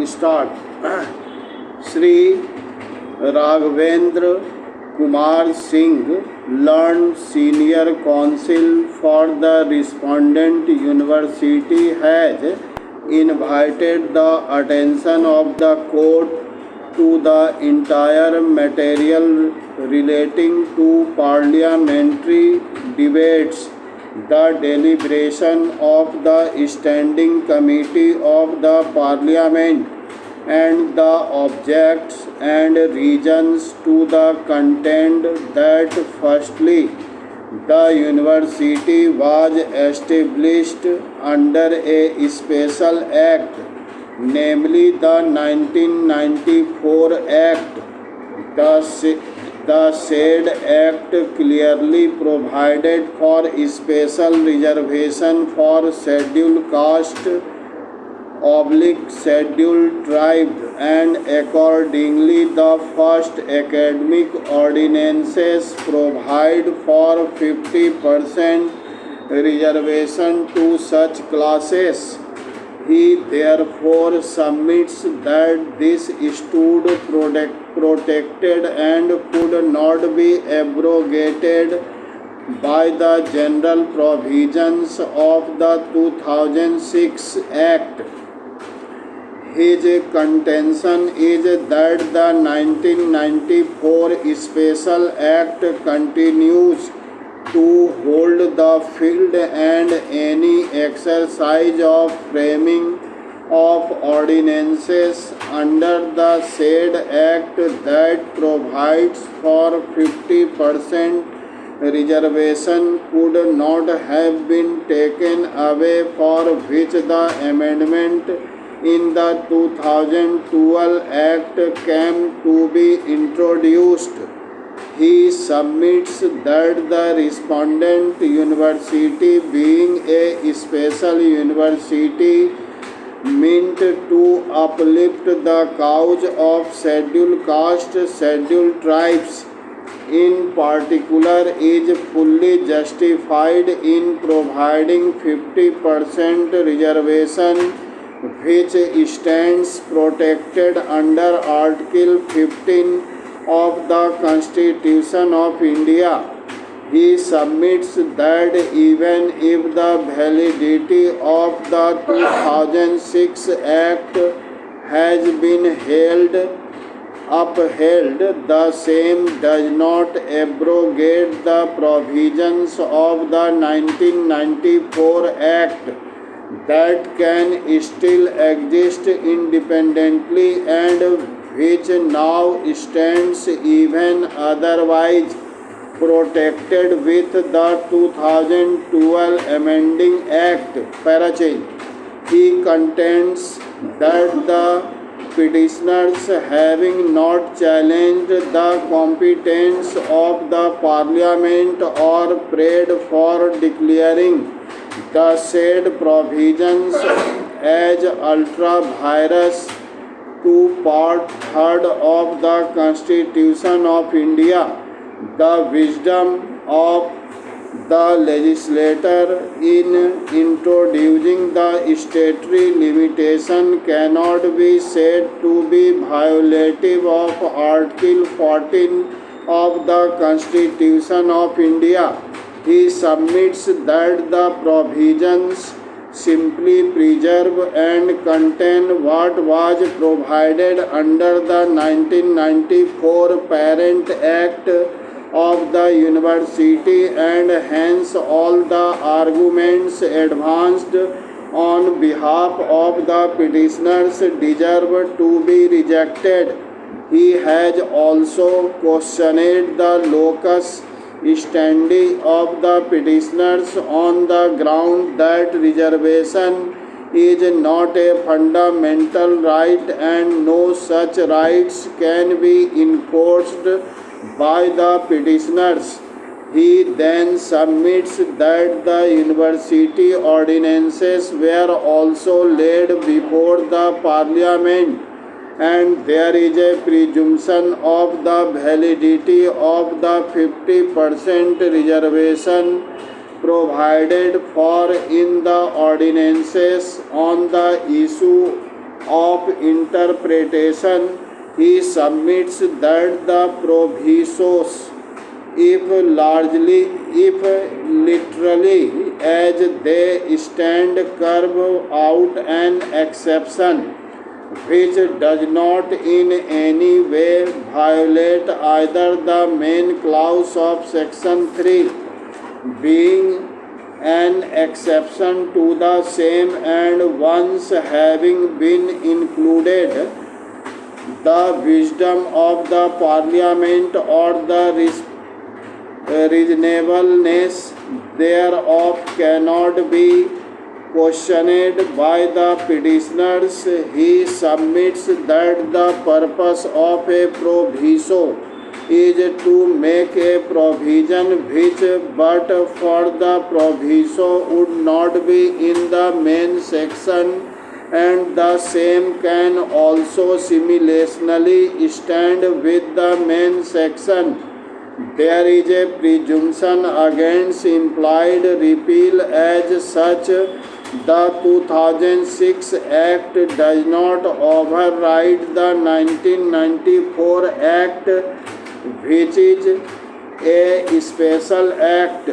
Start. Sri Raghavendra Kumar Singh, Learned Senior Counsel for the respondent university, has invited the attention of the court to the entire material relating to parliamentary debates, the deliberation of the Standing Committee of the Parliament, and the objects and reasons to the content that firstly, the university was established under a special act, namely the 1994 Act. The said act clearly provided for special reservation for scheduled caste scheduled tribe, and accordingly the first academic ordinances provide for 50% reservation to such classes. He therefore submits that this stood protected and could not be abrogated by the general provisions of the 2006 Act. His contention is that the 1994 Special Act continues to hold the field, and any exercise of framing of ordinances under the said Act that provides for 50% reservation could not have been taken away, for which the amendment in the 2012 Act came to be introduced. He submits that the respondent university, being a special university meant to uplift the cause of scheduled caste, scheduled tribes in particular, is fully justified in providing 50% reservation, which stands protected under Article 15 of the Constitution of India. He submits that even if the validity of the 2006 Act has been upheld, the same does not abrogate the provisions of the 1994 Act that can still exist independently and which now stands even otherwise protected with the 2012 Amending Act. Parachain. He contends that the petitioners, having not challenged the competence of the Parliament or prayed for declaring the said provisions as ultra vires to Part 3rd of the Constitution of India, the wisdom of the legislator in introducing the statutory limitation cannot be said to be violative of Article 14 of the Constitution of India. He submits that the provisions simply preserve and contain what was provided under the 1994 Parent Act of the university, and hence all the arguments advanced on behalf of the petitioners deserve to be rejected. He has also questioned the locus standi of the petitioners on the ground that reservation is not a fundamental right and no such rights can be enforced by the petitioners. He then submits that the university ordinances were also laid before the Parliament, and there is a presumption of the validity of the 50% reservation provided for in the ordinances on the issue of interpretation, he submits that the provisos, if literally as they stand, carve out an exception which does not in any way violate either the main clause of section 3, being an exception to the same, and once having been included, the wisdom of the parliament or the reasonableness thereof cannot be questioned by the petitioners. He submits that the purpose of a proviso is to make a provision which but for the proviso would not be in the main section, and the same can also similarly stand with the main section. There is a presumption against implied repeal. As such, the 2006 Act does not override the 1994 Act, which is a special act.